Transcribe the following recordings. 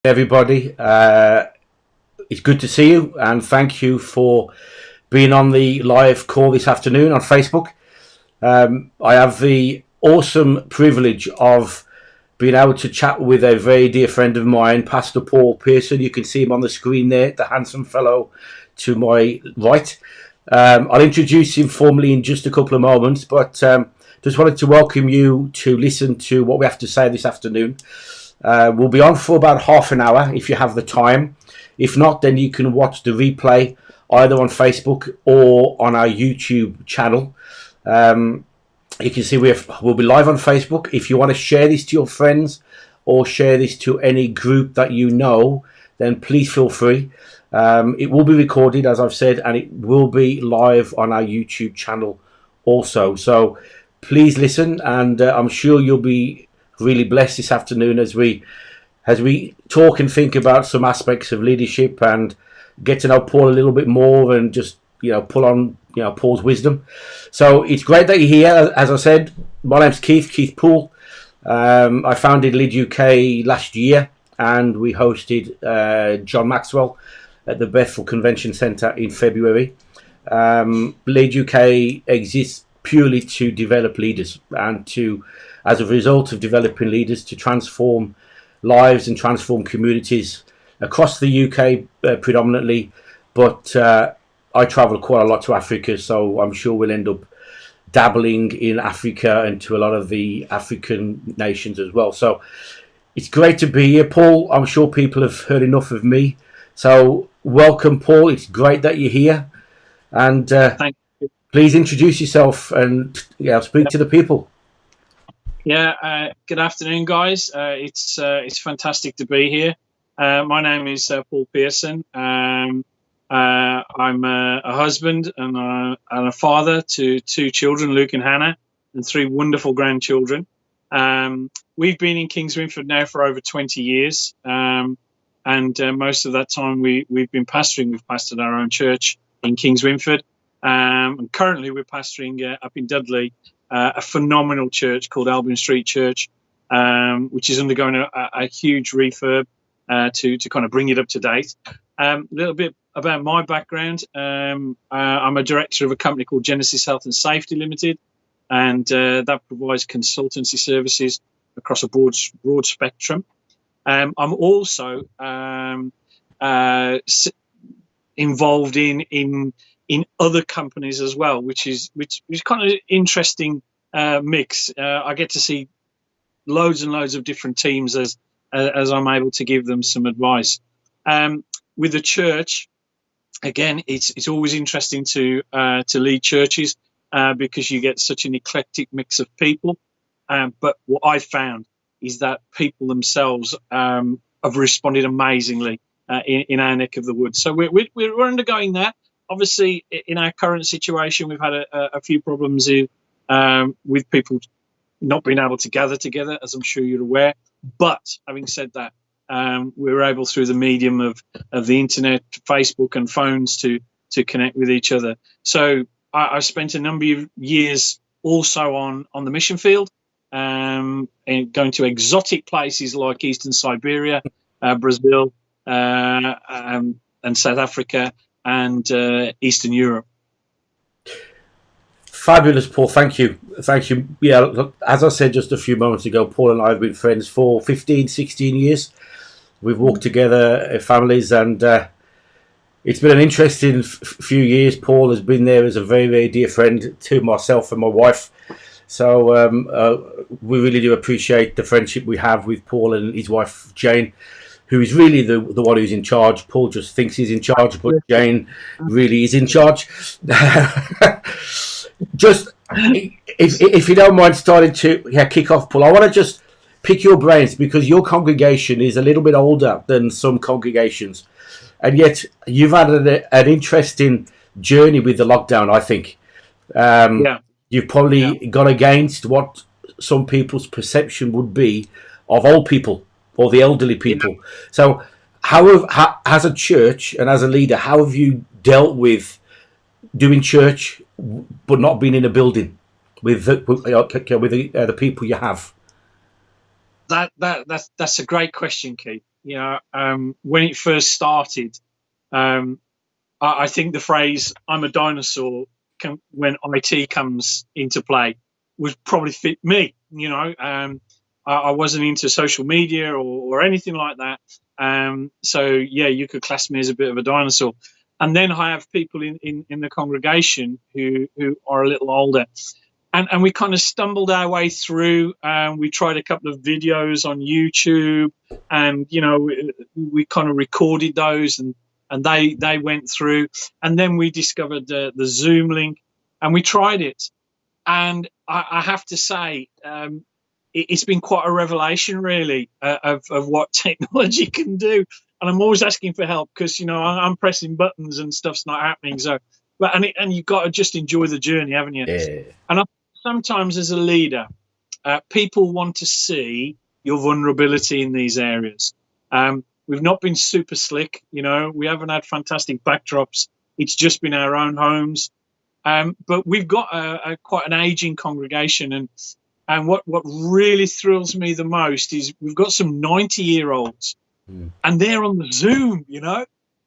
Everybody. It's good to see you, and thank you for being on the live call this afternoon on Facebook. I have the awesome privilege of being able to chat with a very dear friend of mine, Pastor Paul Pearson. You can see him on the screen there, the handsome fellow to my right. I'll introduce him formally in just a couple of moments, but just wanted to welcome you to listen to what we have to say this afternoon. We'll be on for about half an hour if you have the time. If not, then you can watch the replay either on Facebook or on our YouTube channel. You can see we'll be live on Facebook. If you want to share this to your friends or share this to any group that you know, then please feel free. It will be recorded, as I've said, and it will be live on our YouTube channel also. So please listen, and I'm sure you'll be really blessed this afternoon as we talk and think about some aspects of leadership and get to know Paul a little bit more and just pull on Paul's wisdom. So it's great that you're here. As I said, my name's Keith Poole. I founded Lead UK last year, and we hosted John Maxwell at the Bethel Convention Centre in February. Lead UK exists purely to develop leaders and to, as a result of developing leaders, to transform lives and transform communities across the UK predominantly. But I travel quite a lot to Africa, so I'm sure we'll end up dabbling in Africa and to a lot of the African nations as well. So it's great to be here, Paul. I'm sure people have heard enough of me. So welcome, Paul. It's great that you're here. And Thank you. Please introduce yourself and speak to the people. Yeah, good afternoon, guys. It's fantastic to be here. My name is Paul Pearson. I'm a husband and a father to two children, Luke and Hannah, and three wonderful grandchildren. We've been in Kings Winford now for over 20 years, and most of that time we've been pastoring. We've pastored our own church in Kings Winford, and currently we're pastoring up in Dudley, a phenomenal church called Albion Street Church, which is undergoing a huge refurb to kind of bring it up to date. A little bit about my background. I'm a director of a company called Genesis Health and Safety Limited, and that provides consultancy services across a broad spectrum. I'm also involved in other companies as well, which is kind of interesting mix. I get to see loads and loads of different teams as I'm able to give them some advice. With the church, again, it's always interesting to lead churches because you get such an eclectic mix of people. But what I found is that people themselves have responded amazingly in our neck of the woods. So we're undergoing that. Obviously, in our current situation, we've had a few problems with people not being able to gather together, as I'm sure you're aware. But having said that, we were able, through the medium of the internet, Facebook and phones, to connect with each other. So I spent a number of years also on the mission field, and going to exotic places like Eastern Siberia, Brazil, and South Africa, and Eastern Europe. Fabulous, Paul. Thank you. Yeah, look, as I said just a few moments ago, Paul and I have been friends for 15, 16 years. We've walked together, families, and it's been an interesting few years. Paul has been there as a very, very dear friend to myself and my wife. So we really do appreciate the friendship we have with Paul and his wife, Jane, who is really the one who's in charge. Paul just thinks he's in charge, but Jane really is in charge. Just, if you don't mind starting to kick off, Paul, I want to just pick your brains because your congregation is a little bit older than some congregations, and yet you've had an interesting journey with the lockdown, I think. You've probably gone against what some people's perception would be of old people or the elderly people. So how as a church and as a leader, how have you dealt with doing church but not being in a building with the people you have? That's a great question, Keith. when it first started, I think the phrase "I'm a dinosaur" when IT comes into play would probably fit me. I wasn't into social media or anything like that. So yeah, you could class me as a bit of a dinosaur. And then I have people in the congregation who are a little older, and we kind of stumbled our way through. We tried a couple of videos on YouTube, and we kind of recorded those, and they went through, and then we discovered the Zoom link, and we tried it, and I have to say, it's been quite a revelation, really, of what technology can do. And I'm always asking for help because I'm pressing buttons and stuff's not happening. So, and you've got to just enjoy the journey, haven't you? Yeah. And sometimes as a leader, people want to see your vulnerability in these areas. We've not been super slick, we haven't had fantastic backdrops. It's just been our own homes. But we've got quite an aging congregation, and what really thrills me the most is we've got some 90-year-olds, and they're on the Zoom,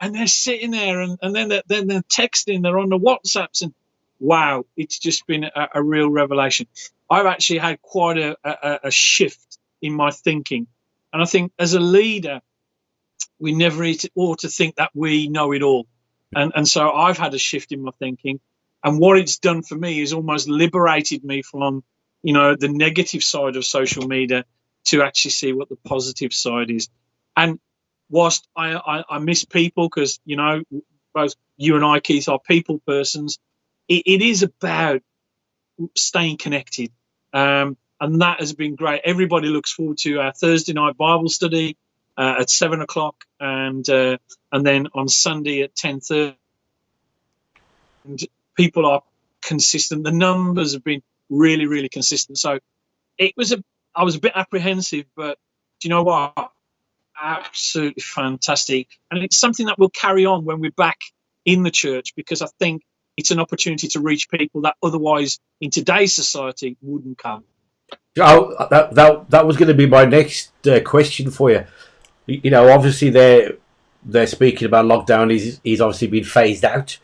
and they're sitting there, and then they're texting, they're on the WhatsApps, and wow, it's just been a real revelation. I've actually had quite a shift in my thinking, and I think as a leader, we never ought to think that we know it all, and so I've had a shift in my thinking, and what it's done for me is almost liberated me from the negative side of social media to actually see what the positive side is. And whilst I miss people, because both you and I, Keith, are people persons, it is about staying connected, and that has been great. Everybody looks forward to our Thursday night Bible study at 7:00, and then on Sunday at 10:30. And people are consistent. The numbers have been really, really consistent. So I was a bit apprehensive, but do you know what? Absolutely fantastic. And it's something that will carry on when we're back in the church, because I think it's an opportunity to reach people that otherwise in today's society wouldn't come. Oh, that was going to be my next question for you. Obviously they're speaking about lockdown. He's obviously been phased out,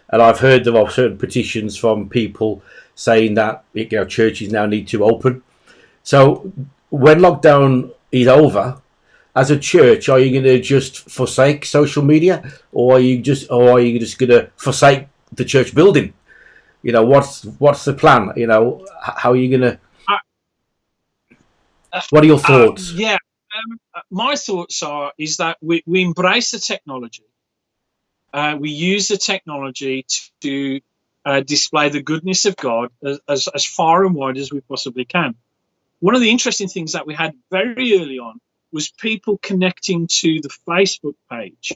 and I've heard of certain petitions from people saying that churches now need to open. So when lockdown is over, as a church, are you going to just forsake social media, or are you just going to forsake the church building? What's the plan? How are you going to? What are your thoughts? Yeah, my thoughts is that we embrace the technology. We use the technology to display the goodness of God as far and wide as we possibly can. One of the interesting things that we had very early on was people connecting to the Facebook page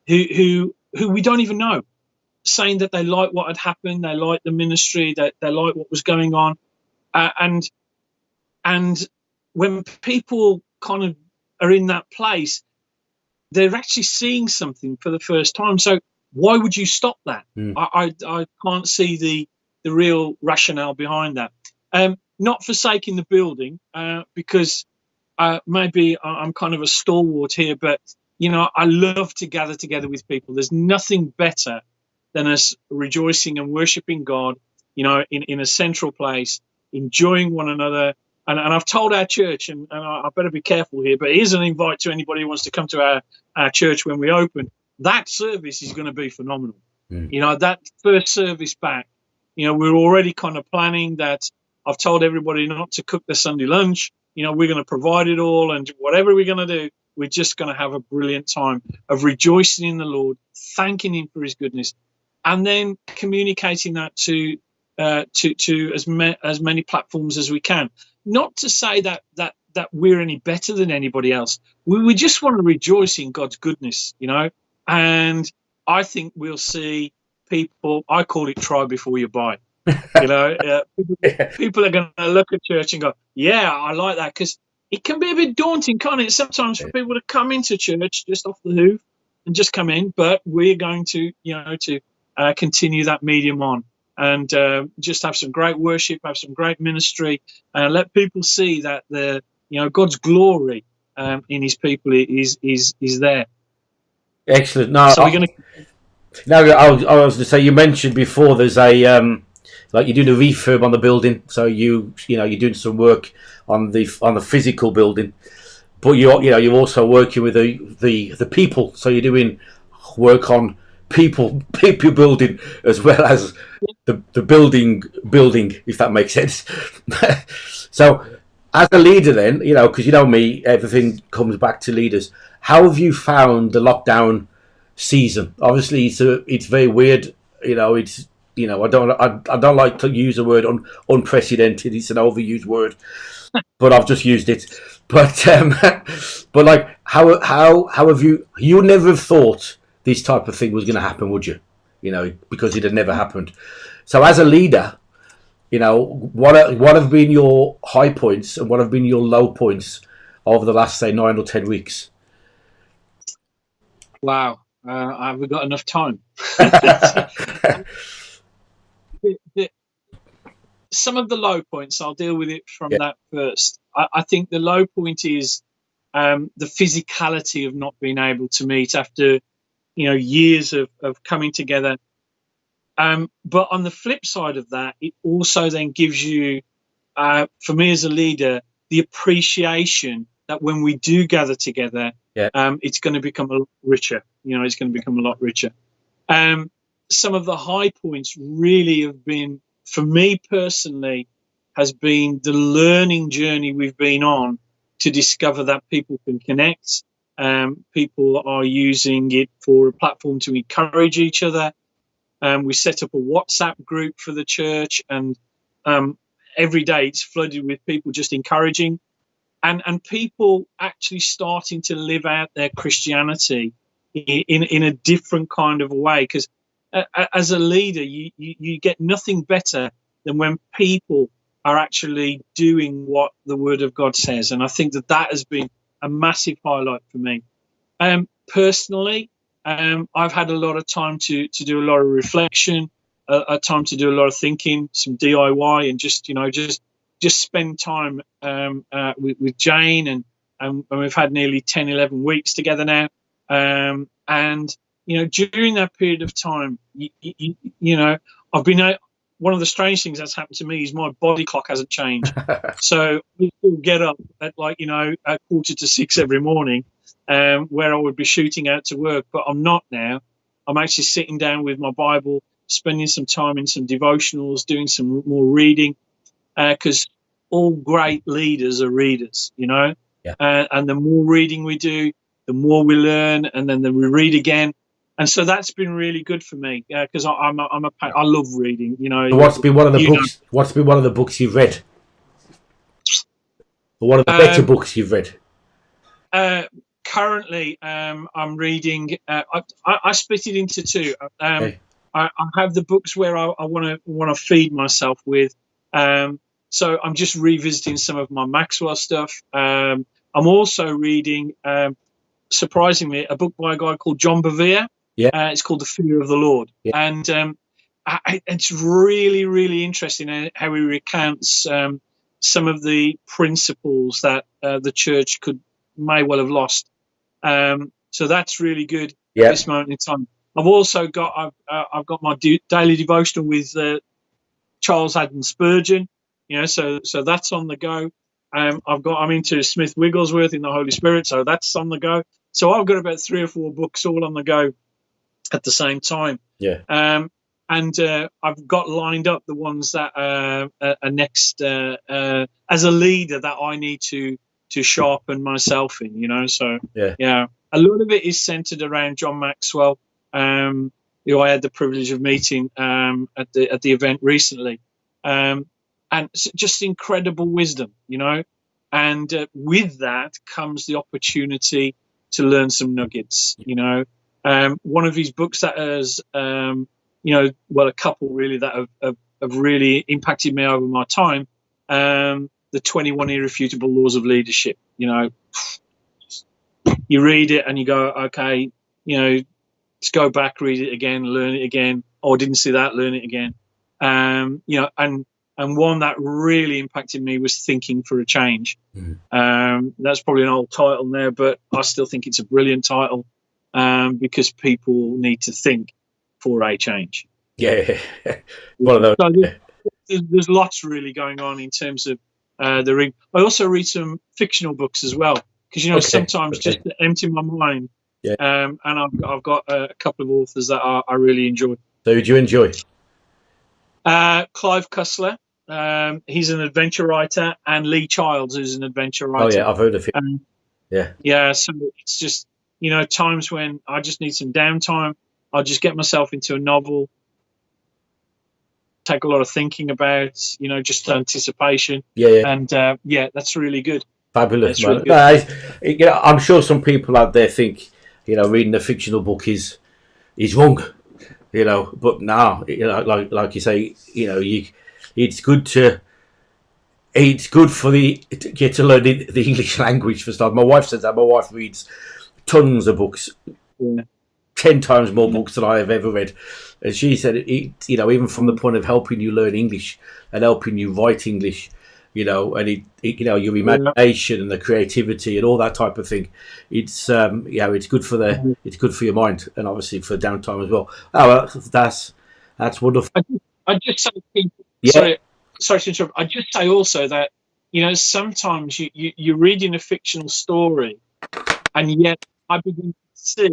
who we don't even know, saying that they like what had happened, they like the ministry, that they like what was going on, and when people kind of are in that place, they're actually seeing something for the first time. So why would you stop that? I can't see the real rationale behind that. Not forsaking the building, because maybe I'm kind of a stalwart here, but I love to gather together with people. There's nothing better than us rejoicing and worshiping God, in a central place, enjoying one another. And I've told our church, and I better be careful here, but here's an invite to anybody who wants to come to our church when we open. That service is going to be phenomenal. That first service back, we're already kind of planning that. I've told everybody not to cook the Sunday lunch. We're going to provide it all, and whatever we're going to do, we're just going to have a brilliant time of rejoicing in the Lord, thanking Him for His goodness, and then communicating that to as many platforms as we can. Not to say that we're any better than anybody else. We just want to rejoice in God's goodness, and I think we'll see people. I call it try before you buy. People are going to look at church and go, yeah, I like that, because it can be a bit daunting, can't it, sometimes, for people to come into church just off the hoof and just come in. But we're going to continue that medium on, and just have some great worship, have some great ministry, and let people see that God's glory in his people is there. Excellent. No, So we're going to. no, I was to say, you mentioned before there's a like you're doing a refurb on the building, so you're doing some work on the physical building, but you're also working with the people, so you're doing work on people building as well as the building, if that makes sense. So as a leader, then, because me, everything comes back to leaders. How have you found the lockdown season? Obviously, it's very weird. It's I don't like to use the word unprecedented. It's an overused word, but I've just used it. But but like, how have you never have thought this type of thing was going to happen, would you? Because it had never happened. So as a leader, what have been your high points and what have been your low points over the last, say, 9 or 10 weeks? Wow, have we got enough time? the, some of the low points, I'll deal with it from Yeah, that first. I think the low point is the physicality of not being able to meet after years of coming together. But on the flip side of that, it also then gives you, for me as a leader, the appreciation that when we do gather together, yeah, it's going to become a lot richer. It's going to become a lot richer. Some of the high points really have been, for me personally, has been the learning journey we've been on to discover that people can connect. People are using it for a platform to encourage each other. We set up a WhatsApp group for the church, and every day it's flooded with people just encouraging, and people actually starting to live out their Christianity in a different kind of way. Because as a leader, you get nothing better than when people are actually doing what the Word of God says, and I think that has been a massive highlight for me. Personally, I've had a lot of time to do a lot of reflection, a time to do a lot of thinking, some DIY, and just spend time with Jane, and we've had nearly 10, 11 weeks together now. And during that period of time, I've been one of the strange things that's happened to me is my body clock hasn't changed. So we still get up at at 5:45 every morning, where I would be shooting out to work, but I'm not now. I'm actually sitting down with my Bible, spending some time in some devotionals, doing some more reading, because all great leaders are readers, yeah. and the more reading we do, the more we learn, and then we read again. And so that's been really good for me, because I love reading. So what's been one of the books? What's been one of the books you've read? Or one of the better books you've read? Currently, I'm reading. I split it into two. Okay. I have the books where I want to feed myself with. So I'm just revisiting some of my Maxwell stuff. I'm also reading, surprisingly, a book by a guy called John Bevere. Yeah, It's called The Fear of the Lord, yeah, and it's really, really interesting how he recounts some of the principles that the church may well have lost. So that's really good at yeah. this moment in time. I've also got I've got my daily devotional with Charles Haddon Spurgeon. So that's on the go. I'm into Smith Wigglesworth in the Holy Spirit, so that's on the go. So I've got about 3 or 4 books all on the go at the same time. Yeah. And I've got lined up the ones that are next as a leader that I need to sharpen myself in. So Yeah. a lot of it is centered around John Maxwell, who I had the privilege of meeting at the event recently, and just incredible wisdom, and with that comes the opportunity to learn some nuggets. One of his books that has a couple really that have really impacted me over my time, the 21 Irrefutable Laws of Leadership. You read it and you go, okay, let's go back, read it again, learn it again. Oh, I didn't see that, learn it again. And and one that really impacted me was Thinking for a Change. Mm. That's probably an old title there, but I still think it's a brilliant title, because people need to think for a change. Yeah, one of those. So Yeah. there's lots really going on in terms of the read. I also read some fictional books as well, because Okay. sometimes just to empty my mind. Yeah. And I've got a couple of authors that I really enjoy. So, do you enjoy? Clive Cussler, he's an adventure writer, and Lee Childs, who's an adventure Oh writer. yeah, I've heard of it. Um, Yeah. yeah, so it's just times when I just need some downtime. I'll just get myself into a novel, take a lot of thinking about, just anticipation, Yeah, yeah. and that's really good. Fabulous, That's really man. good. No, I'm sure some people out there think, reading a fictional book is wrong, but now, like you say, it's good to it's good for to get to learn the English language for start. My wife says that. My wife reads tons of books, Yeah. 10 times more books than I have ever read. And she said, even from the point of helping you learn English and helping you write English, and your imagination and the creativity and all that type of thing. It's good for it's good for your mind and obviously for downtime as well. Oh, well, that's wonderful. I just say, Yeah, sorry to interrupt. I just say also that sometimes you're reading a fictional story, and yet I begin to see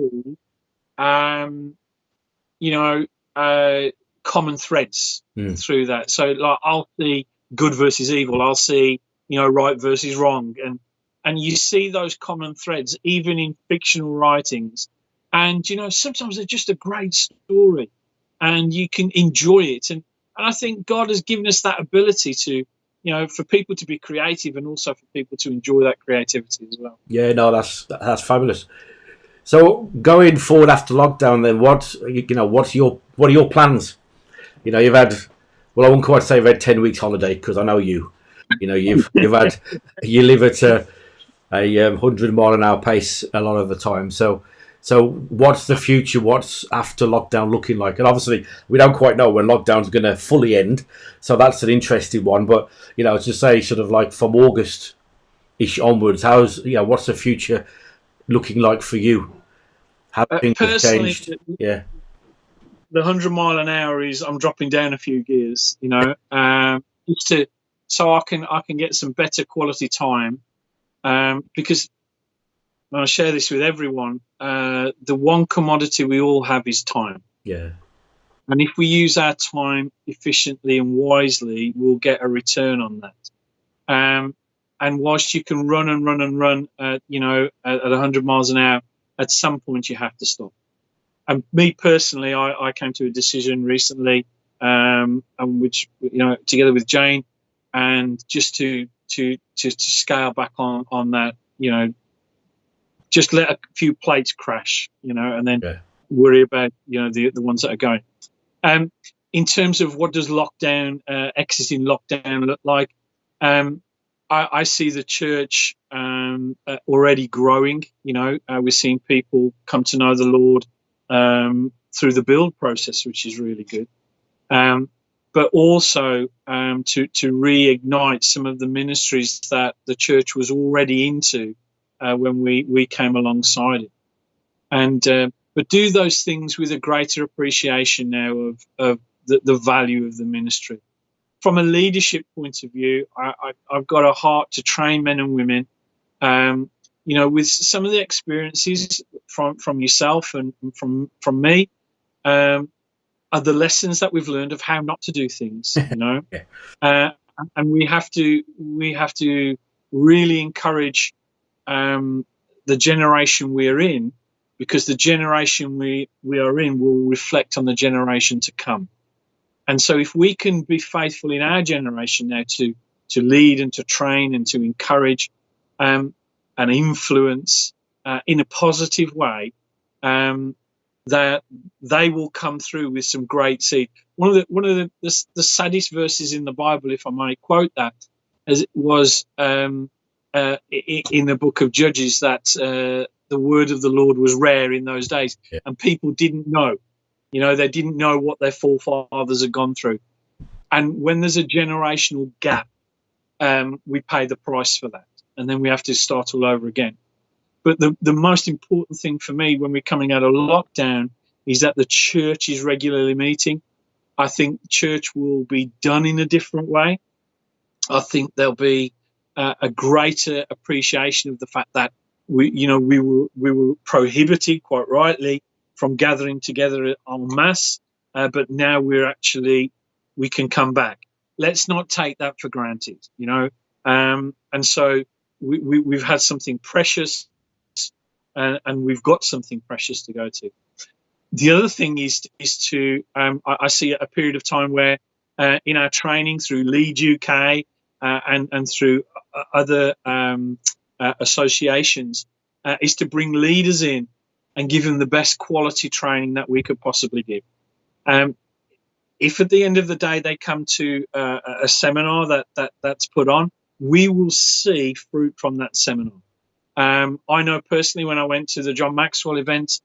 you know, common threads through that. So, like, I'll see good versus evil. I'll see, right versus wrong, and you see those common threads even in fictional writings. And sometimes they're just a great story, and you can enjoy it. And I think God has given us that ability to, for people to be creative, and also for people to enjoy that creativity as well. yeah, no, that's fabulous. So going forward after lockdown, then what are your plans? You've had, well, I wouldn't quite say you've had 10 weeks holiday because I know you. You've had you live at a 100 mile an hour pace a lot of the time. So what's the future? What's after lockdown looking like? And obviously we don't quite know when lockdown's going to fully end. So that's an interesting one. But to say sort of like from August ish onwards, what's the future looking like for you? How things have Personally, changed? Yeah, the 100 mile an hour is I'm dropping down a few gears, just so I can get some better quality time, because I share this with everyone. The one commodity we all have is time, yeah, and if we use our time efficiently and wisely, we'll get a return on that. And whilst you can run and run and run, at 100 miles an hour, at some point you have to stop. And me personally, I came to a decision recently, and which together with Jane, and just to scale back on that, just let a few plates crash, and then yeah, worry about the ones that are going. In terms of what does exiting lockdown look like, I see the church already growing. We're seeing people come to know the Lord through the build process, which is really good. But also to reignite some of the ministries that the church was already into when we came alongside it. And but do those things with a greater appreciation now of the value of the ministry. From a leadership point of view, I've got a heart to train men and women. With some of the experiences from yourself and from me, are the lessons that we've learned of how not to do things. yeah, And we have to really encourage the generation we're in, because the generation we are in will reflect on the generation to come. And so if we can be faithful in our generation now to lead and to train and to encourage and influence in a positive way, that they will come through with some great seed. One of the saddest verses in the Bible, if I may quote that, as it was in the book of Judges, that the word of the Lord was rare in those days, and people didn't know. They didn't know what their forefathers had gone through. And when there's a generational gap, we pay the price for that, and then we have to start all over again. But the most important thing for me when we're coming out of lockdown is that the church is regularly meeting. I think church will be done in a different way. I think there'll be a greater appreciation of the fact that we were prohibited, quite rightly, from gathering together en masse, but now we can come back. Let's not take that for granted, and so we've had something precious, and we've got something precious to go to. The other thing is to I see a period of time where in our training through Lead UK and through other associations is to bring leaders in and give them the best quality training that we could possibly give. If at the end of the day they come to a seminar that's put on, we will see fruit from that seminar. I know personally when I went to the John Maxwell event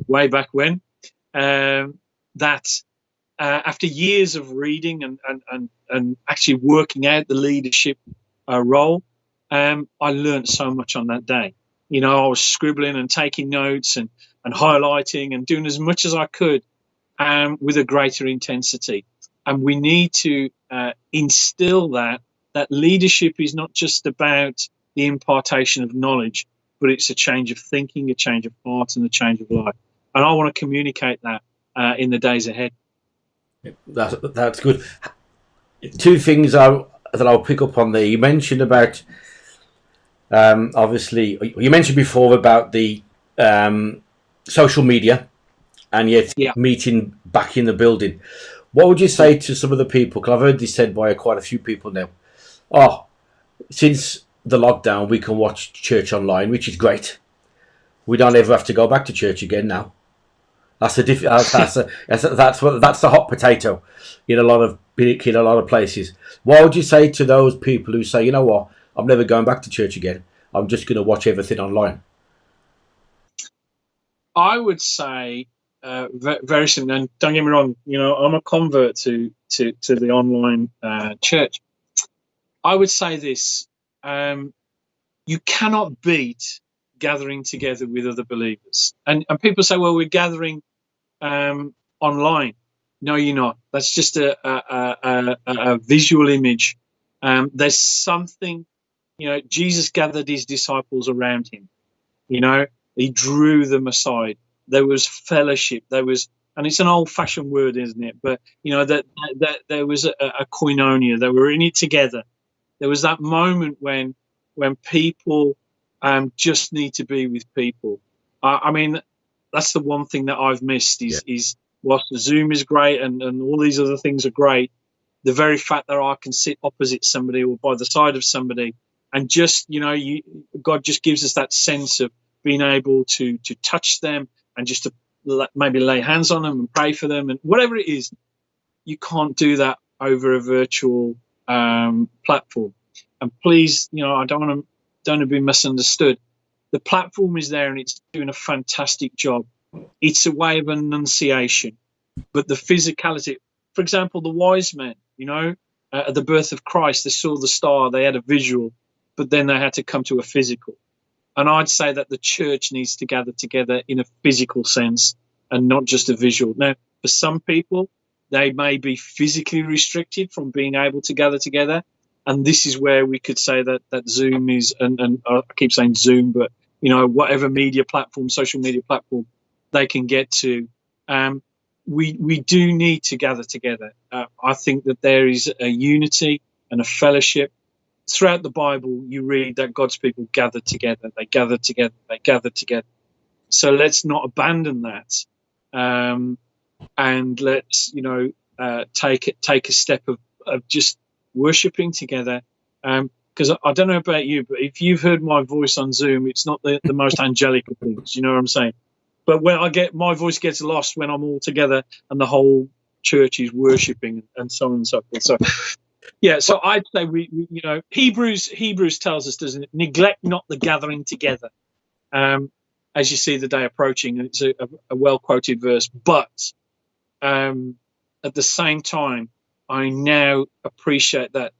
way back when, that after years of reading and actually working out the leadership role, I learned so much on that day. I was scribbling and taking notes and highlighting and doing as much as I could with a greater intensity. And we need to instill that leadership is not just about the impartation of knowledge, but it's a change of thinking, a change of heart, and a change of life. And I want to communicate that in the days ahead. That's good. Two things that I'll pick up on there. You mentioned about, obviously, you mentioned before about the social media, and yet meeting back in the building. What would you say to some of the people? Because I've heard this said by quite a few people now. Oh, since the lockdown, we can watch church online, which is great. We don't ever have to go back to church again now. That's the hot potato in a lot of places. What would you say to those people who say, you know what, I'm never going back to church again. I'm just going to watch everything online? I would say very simple. And don't get me wrong, I'm a convert to the online church. I would say this: you cannot beat gathering together with other believers. And people say, well, we're gathering online. No, you're not. That's just a visual image. There's something, Jesus gathered his disciples around him. He drew them aside. There was fellowship. There was, and it's an old-fashioned word, isn't it? But that there was a koinonia. They were in it together. There was that moment when people just need to be with people. I mean, that's the one thing that I've missed is whilst the Zoom is great and all these other things are great, the very fact that I can sit opposite somebody or by the side of somebody and just, God just gives us that sense of being able to touch them and just to maybe lay hands on them and pray for them and whatever it is. You can't do that over a virtual platform. And please, I don't want to be misunderstood. The platform is there and it's doing a fantastic job. It's a way of enunciation, but the physicality, for example, the wise men, at the birth of Christ, they saw the star, they had a visual, but then they had to come to a physical. And I'd say that the church needs to gather together in a physical sense and not just a visual. Now, for some people, they may be physically restricted from being able to gather together. And this is where we could say that Zoom is, and I keep saying Zoom, but, whatever media platform, social media platform they can get to, we do need to gather together. I think that there is a unity and a fellowship. Throughout the Bible, you read that God's people gathered together. They gathered together. They gathered together. So let's not abandon that, and let's take a step of just worshiping together. Because I don't know about you, but if you've heard my voice on Zoom, it's not the most angelic of things. You know what I'm saying? But when my voice gets lost when I'm all together and the whole church is worshiping and so on and so forth. So. Yeah, so I'd say Hebrews tells us, doesn't it? Neglect not the gathering together, as you see the day approaching, and it's a well quoted verse. But at the same time, I now appreciate that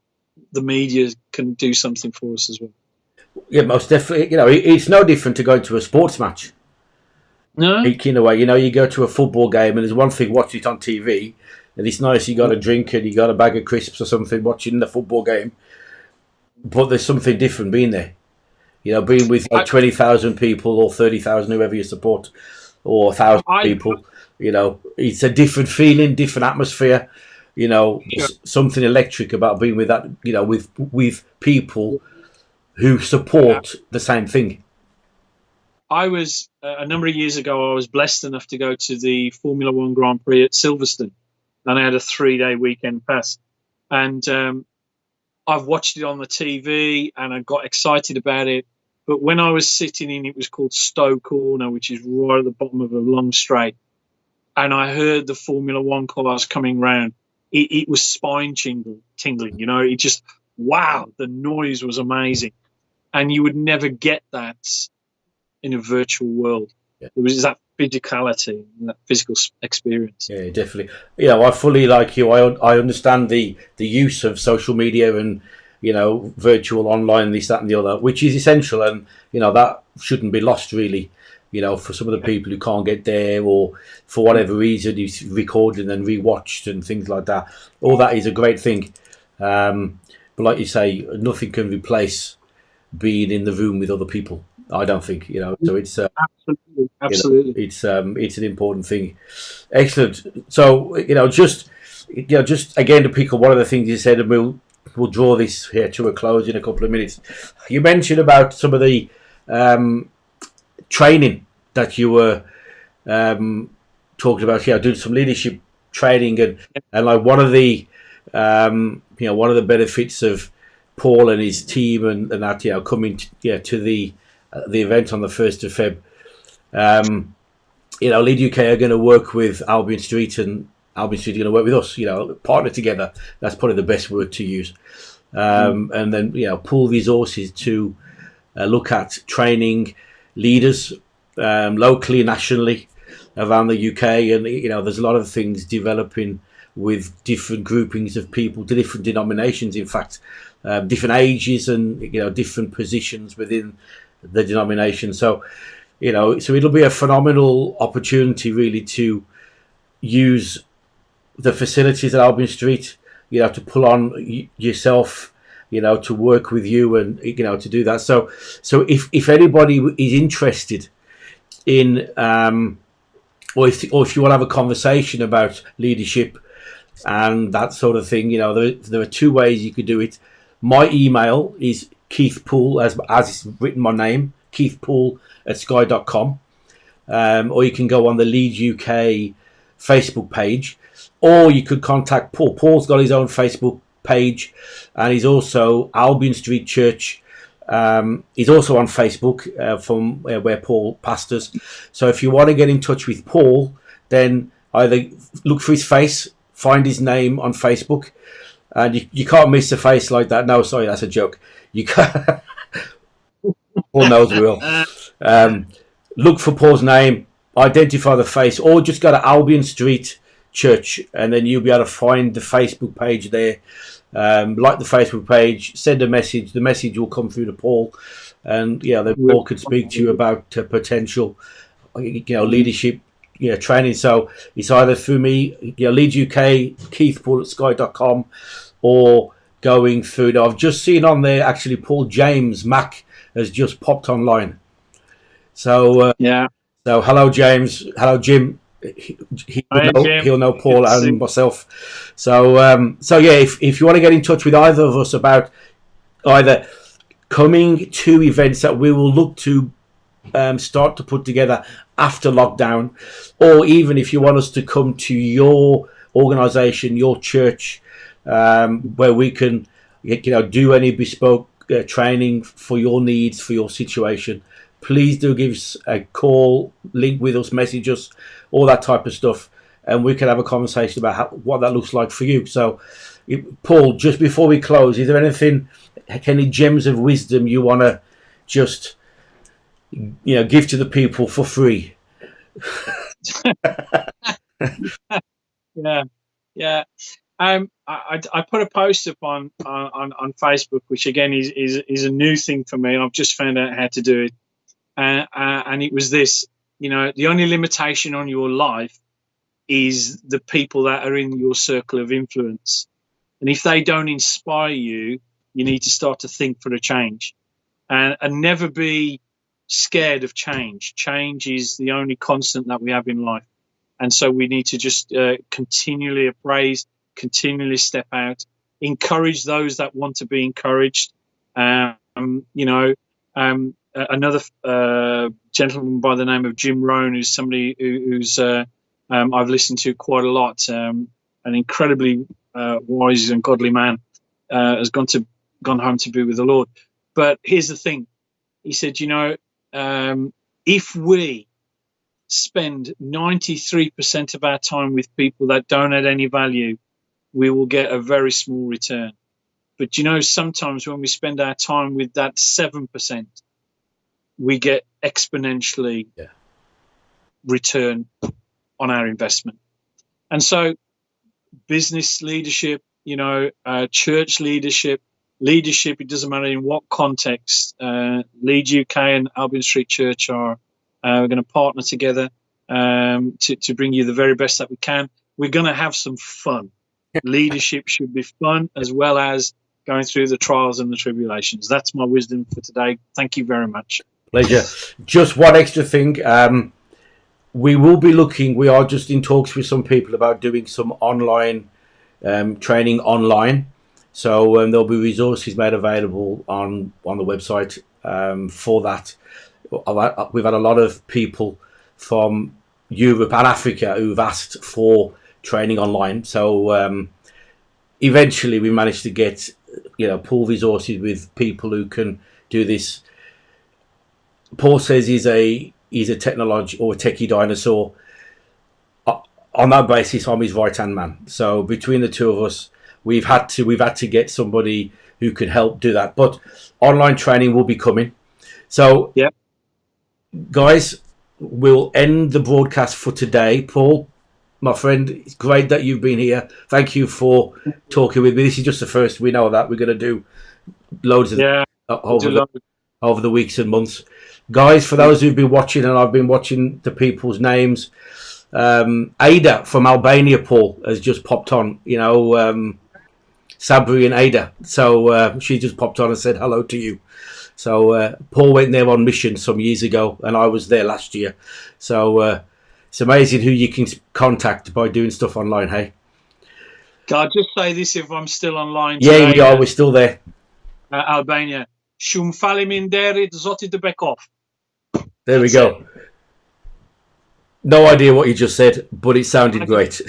the media can do something for us as well. Yeah, most definitely. It's no different to going to a sports match. No, In a way, you go to a football game and there's one thing watching it on TV, and it's nice you got a drink and you got a bag of crisps or something watching the football game, but there's something different being there. Being with like 20,000 people or 30,000, whoever you support, or 1,000 I people, it's a different feeling, different atmosphere. sure. There's something electric about being with that, with people who support the same thing. I was a number of years ago. I was blessed enough to go to the Formula One Grand Prix at Silverstone, and I had a 3-day weekend pass. And I've watched it on the TV, and I got excited about it. But when I was sitting in, it was called Stowe Corner, which is right at the bottom of a long straight, and I heard the Formula One cars coming round. It was spine tingling. It just, wow, the noise was amazing, and you would never get that in a virtual world. Yeah. There was that physicality and that physical experience. Yeah, definitely. I fully like you. I understand the use of social media and virtual online, this, that, and the other, which is essential, and that shouldn't be lost really. For some of the people who can't get there, or for whatever reason, it's recorded and rewatched and things like that. All that is a great thing. But like you say, nothing can replace being in the room with other people. I don't think. So it's Absolutely. it's an important thing. Excellent. So just again to pick up one of the things you said, and we'll draw this here to a close in a couple of minutes. You mentioned about some of the training that you were talking about. Doing some leadership training, and like one of the one of the benefits of Paul and his team and that coming to the event on the 1st of Feb. Lead UK are going to work with Albion Street, and Albion Street are going to work with us. Partner together. That's probably the best word to use. And then pool resources to look at training leaders locally, nationally, around the UK, and there's a lot of things developing with different groupings of people, different denominations, in fact, different ages, and different positions within the denomination. So it'll be a phenomenal opportunity really to use the facilities at Albion Street, to pull on yourself, to work with you, and to do that. So if anybody is interested in or if you want to have a conversation about leadership and that sort of thing, there are two ways you could do it. My email is Keith Poole, as it's written my name, Keith Poole at sky.com, or you can go on the Lead UK Facebook page, or you could contact Paul. Paul's got his own Facebook page, and he's also Albion Street Church. He's also on Facebook from where Paul pastors. So if you want to get in touch with Paul, then either look for his face, find his name on Facebook, and you can't miss a face like that. No, sorry, that's a joke. You can't. Paul knows we will. Look for Paul's name, identify the face, or just go to Albion Street Church, and then you'll be able to find the Facebook page there. Like the Facebook page, send a message. The message will come through to Paul, and then Paul could speak to you about potential, leadership, training. So it's either through me, Lead UK, Keith Poole at sky.com, or going through. I've just seen on there actually Paul James Mack has just popped online. So So hello James, hello Jim. He'll know Paul and myself. So if you want to get in touch with either of us about either coming to events that we will look to start to put together after lockdown, or even if you want us to come to your organisation, your church, where we can do any bespoke training for your needs, for your situation, please do give us a call, link with us, message us, all that type of stuff, and we can have a conversation about what that looks like for you. So, Paul, just before we close, is there any gems of wisdom you want to just give to the people for free? Yeah. Yeah. I put a post up on Facebook, which again is a new thing for me. I've just found out how to do it, and it was this. You know, the only limitation on your life is the people that are in your circle of influence, and if they don't inspire you, you need to start to think for a change, and never be scared of change. Change is the only constant that we have in life. And so we need to just continually appraise, continually step out, encourage those that want to be encouraged. You know, another gentleman by the name of Jim Rohn, who's somebody who's I've listened to quite a lot, an incredibly wise and godly man, has gone home to be with the Lord. But here's the thing. He said, you know, if we spend 93% of our time with people that don't add any value, we will get a very small return. But you know, sometimes when we spend our time with that 7%, we get exponentially return on our investment. And so business leadership, you know, church leadership, it doesn't matter in what context. Lead UK and Albion Street Church are we're going to partner together to bring you the very best that we can. We're going to have some fun. Leadership should be fun, as well as going through the trials and the tribulations. That's my wisdom for today. Thank you very much. Pleasure. Just one extra thing. We will be looking, we are just in talks with some people about doing some online training online. So there'll be resources made available on the website for that. We've had a lot of people from Europe and Africa who've asked for training online. So eventually we managed to get, you know, pool resources with people who can do this. Paul says he's a technology or a techie dinosaur. On that basis, I'm his right hand man. So between the two of us, we've had to get somebody who can help do that. But online training will be coming. So, yep. Guys, we'll end the broadcast for today. Paul, my friend, it's great that you've been here. Thank you for talking with me. This is just the first. We know that we're going to do loads of over the weeks and months. Guys, for those who've been watching, and I've been watching the people's names, Ada from Albania, Paul, has just popped on, you know, Sabri and Ada. So she just popped on and said hello to you. So Paul went there on mission some years ago, and I was there last year. So it's amazing who you can contact by doing stuff online, hey? Can I just say this if I'm still online? Yeah, today, we are. We're still there. Albania. Shumë faleminderit, Zoti të bekov. There we go. No idea what you just said, but it sounded great.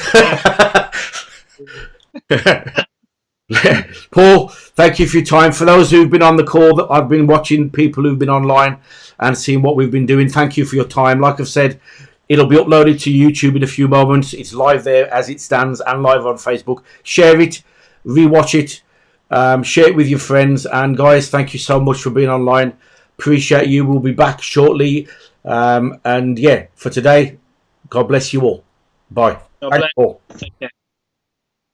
Paul, thank you for your time. For those who've been on the call, that I've been watching people who've been online and seeing what we've been doing, thank you for your time. Like I've said, it'll be uploaded to YouTube in a few moments. It's live there as it stands and live on Facebook. Share it, rewatch it, share it with your friends. And guys, thank you so much for being online. Appreciate you. We'll be back shortly. And yeah, for today, God bless you all. Bye. God bless. Paul. Take care.